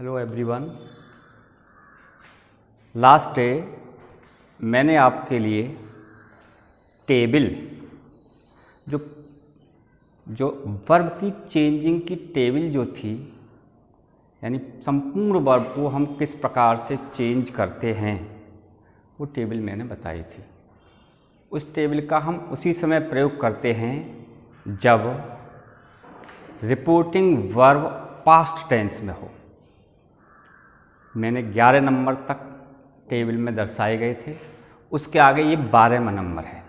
Hello everyone. Last day मैंने आपके लिए टेबल जो वर्ब की चेंजिंग की टेबल जो थी, यानी संपूर्ण वर्ब को हम किस प्रकार से चेंज करते हैं, वो टेबल मैंने बताई थी। उस टेबल का हम उसी समय प्रयोग करते हैं जब रिपोर्टिंग वर्ब पास्ट टेंस में हो। मैंने 11 नंबर तक टेबल में दर्शाए गए थे, उसके आगे ये 12वां नंबर है।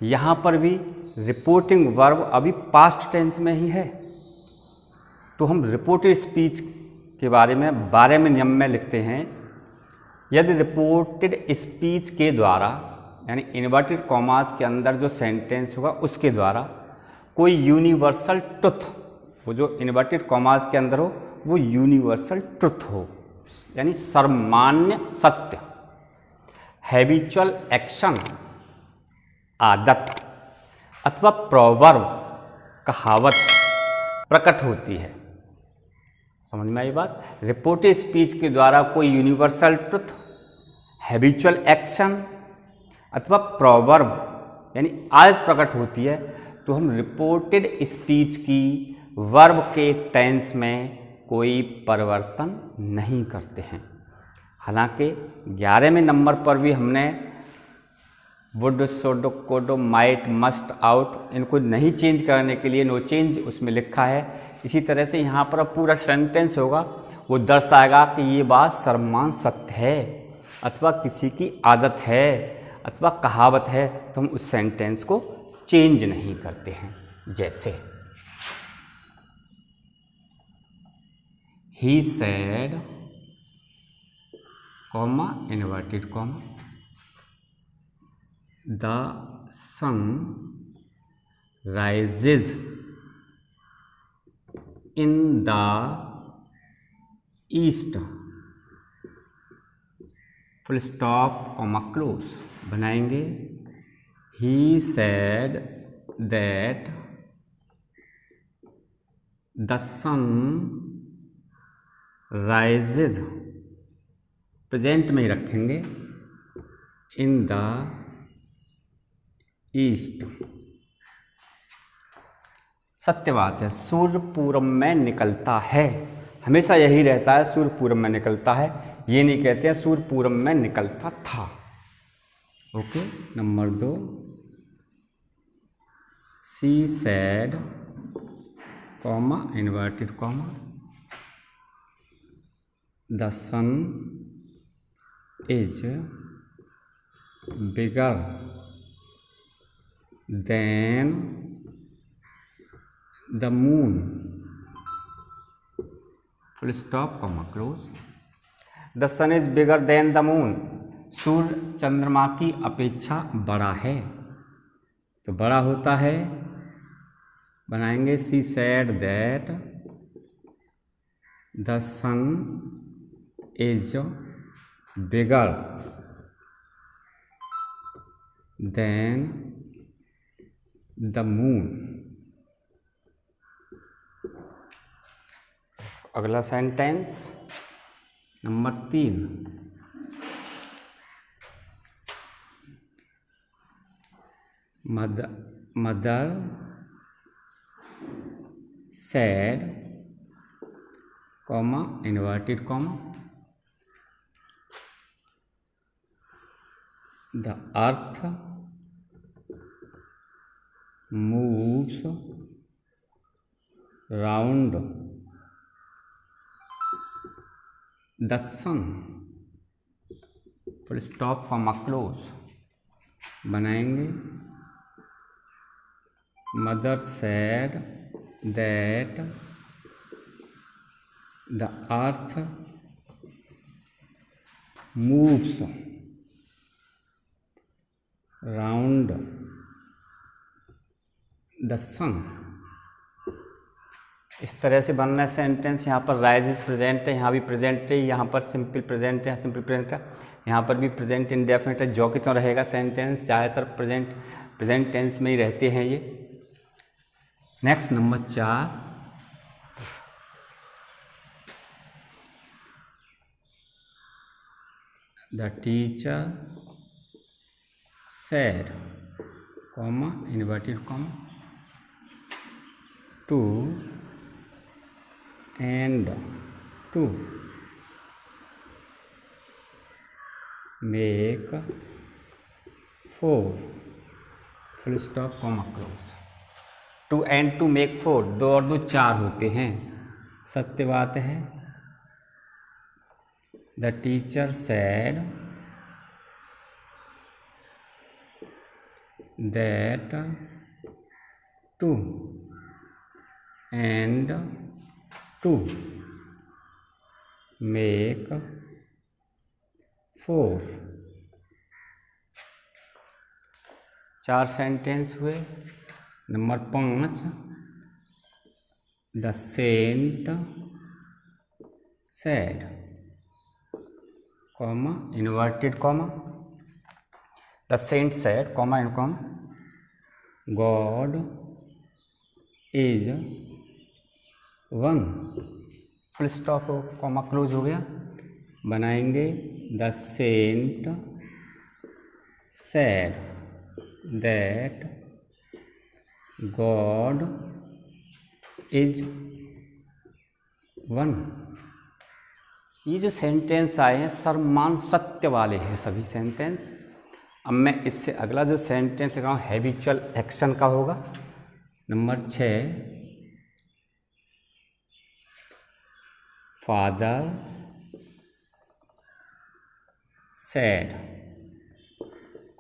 यहाँ पर भी रिपोर्टिंग वर्ब अभी पास्ट टेंस में ही है, तो हम रिपोर्टेड स्पीच के बारे में 12वें नियम में लिखते हैं, यदि रिपोर्टेड स्पीच के द्वारा यानी इन्वर्टेड कॉमास के अंदर जो सेंटेंस होगा उसके द्वारा कोई यूनिवर्सल ट्रुथ, वो जो इन्वर्टेड कॉमास के अंदर हो वो यूनिवर्सल ट्रुथ हो, यानी सर्वमान्य सत्य, हैबिचुअल एक्शन आदत अथवा प्रोवर्ब कहावत प्रकट होती है। समझ में आई बात? रिपोर्टेड स्पीच के द्वारा कोई यूनिवर्सल ट्रुथ, हैबिचुअल एक्शन अथवा प्रोवर्ब यानी आदत प्रकट होती है, तो हम रिपोर्टेड स्पीच की वर्ब के टेंस में कोई परिवर्तन नहीं करते हैं। हालांकि 11वें नंबर पर भी हमने would, should, could, might, must, out इनको नहीं चेंज करने के लिए नो चेंज उसमें लिखा है। इसी तरह से यहाँ पर पूरा सेंटेंस होगा, वो दर्शाएगा कि ये बात सर्वमान्य सत्य है अथवा किसी की आदत है अथवा कहावत है, तो हम उस सेंटेंस को चेंज नहीं करते हैं। जैसे he said, comma, inverted comma, the sun rises in the east, full stop, comma, close बनाएंगे। he said that the sun rises, present में ही रखेंगे, इन द ईस्ट। सत्य बात है, सूर्य पूरब में निकलता है, हमेशा यही रहता है, सूर्य पूरब में निकलता है, ये नहीं कहते हैं सूर्य पूरब में निकलता था। Okay. Number 2, she said, comma, inverted comma, the sun is bigger than the moon, full stop, comma, close। the sun is bigger than the moon, सूर्य चंद्रमा की अपेक्षा बड़ा है, तो बड़ा होता है, बनाएंगे she said that the sun is bigger than the moon। अगला sentence number 3, mother said, comma, inverted comma, the earth moves round the sun, full stop, comma, close बनाएंगे। mother said that the earth moves round the sun। इस तरह से बनना है sentence. यहाँ पर rises present है, यहाँ भी प्रेजेंट है, यहाँ पर सिंपल प्रेजेंट है, सिंपल प्रेजेंट है, यहाँ पर भी प्रेजेंट इंडेफिनिट है। जो कि तो रहेगा सेंटेंस, ज़्यादातर प्रेजेंट टेंस में ही रहते हैं ये। Next number 4, the teacher said, comma, inverted comma, to and to make 4, full stop, comma close. Two and two make 4, 2 और 2 4 होते हैं, सत्य बात है। The teacher said that 2 and 2 make 4। 4 sentence हुए। Number 5, the saint said, comma, inverted comma, the saint said, comma and comma, God is 1, full stop, comma close हो गया। बनाएंगे the saint said that God is 1। ये जो sentence आए हैं सर्वमान सत्य वाले हैं सभी सेंटेंस। अब मैं इससे अगला जो सेंटेंस लिखा हूँ हैबिचुअल एक्शन का होगा। Number 6, father said,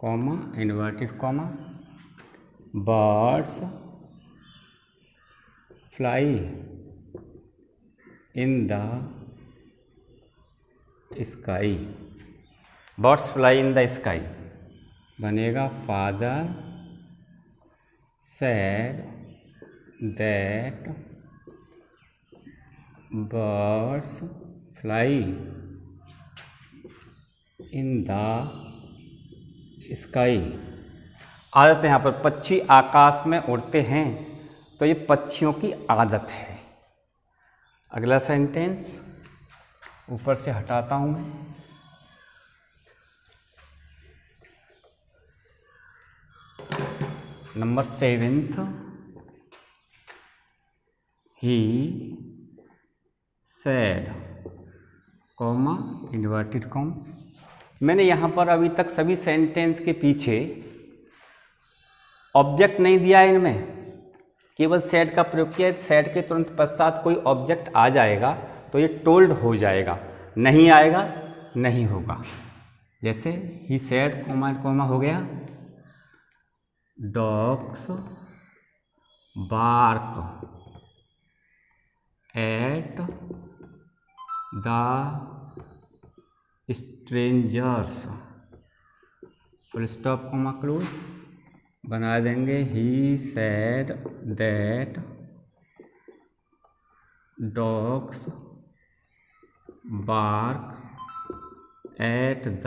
comma, inverted comma, birds fly in the sky, birds fly in the sky। बनेगा father said that birds fly in the sky। आदत है यहाँ पर, पक्षी आकाश में उड़ते हैं, तो ये पक्षियों की आदत है। अगला सेंटेंस ऊपर से हटाता हूँ मैं। नंबर 7, ही said, कॉमा, इन्वर्टेड कॉमा। मैंने यहाँ पर अभी तक सभी सेंटेंस के पीछे ऑब्जेक्ट नहीं दिया है, इनमें केवल सेड का प्रयोग किया है। सेड के तुरंत पश्चात कोई ऑब्जेक्ट आ जाएगा तो ये टोल्ड हो जाएगा, नहीं आएगा नहीं होगा। जैसे ही सेड, कोमा कोमा हो गया, dogs bark at the strangers, full stop, comma close. बना देंगे he said that dogs bark at the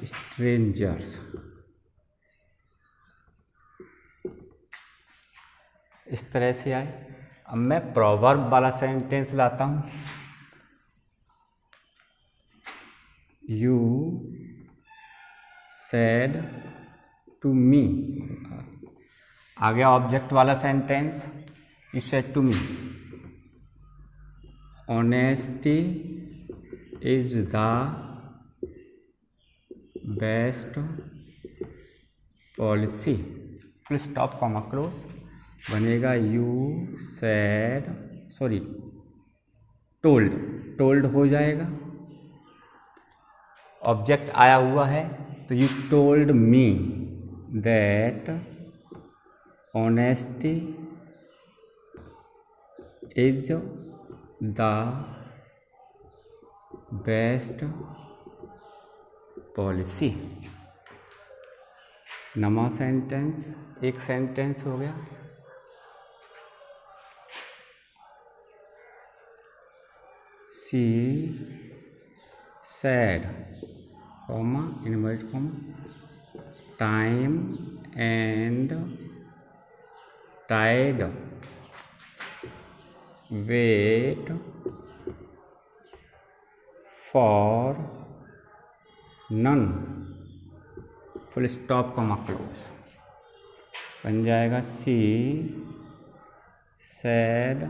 strangers. इस तरह से आए। अब मैं प्रोवर्ब वाला सेंटेंस लाता हूँ। यू सेड टू मी, आ गया ऑब्जेक्ट वाला sentence. You said to me, honesty is the best policy, full stop, comma close. बनेगा you said, sorry told, told हो जाएगा। ऑब्जेक्ट आया हुआ है तो you told me that honesty is the best policy. नवा सेंटेंस, एक सेंटेंस हो गया। She said, comma, inverted comma, time and tide wait for none, full stop comma close, बन जाएगा she said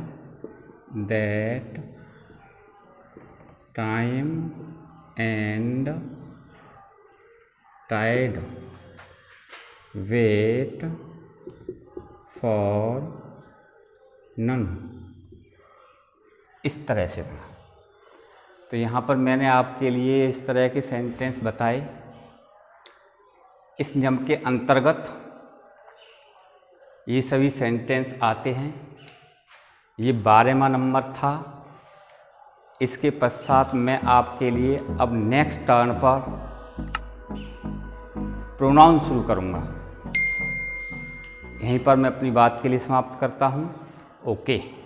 that time and tide wait for none, इस तरह से बना। तो यहाँ पर मैंने आपके लिए इस तरह के सेंटेंस बताए। इस नियम के अंतर्गत ये सभी सेंटेंस आते हैं। ये 12वां नंबर था। इसके पश्चात मैं आपके लिए अब नेक्स्ट टर्न पर प्रोनाउन शुरू करूँगा। यहीं पर मैं अपनी बात के लिए समाप्त करता हूँ। ओके।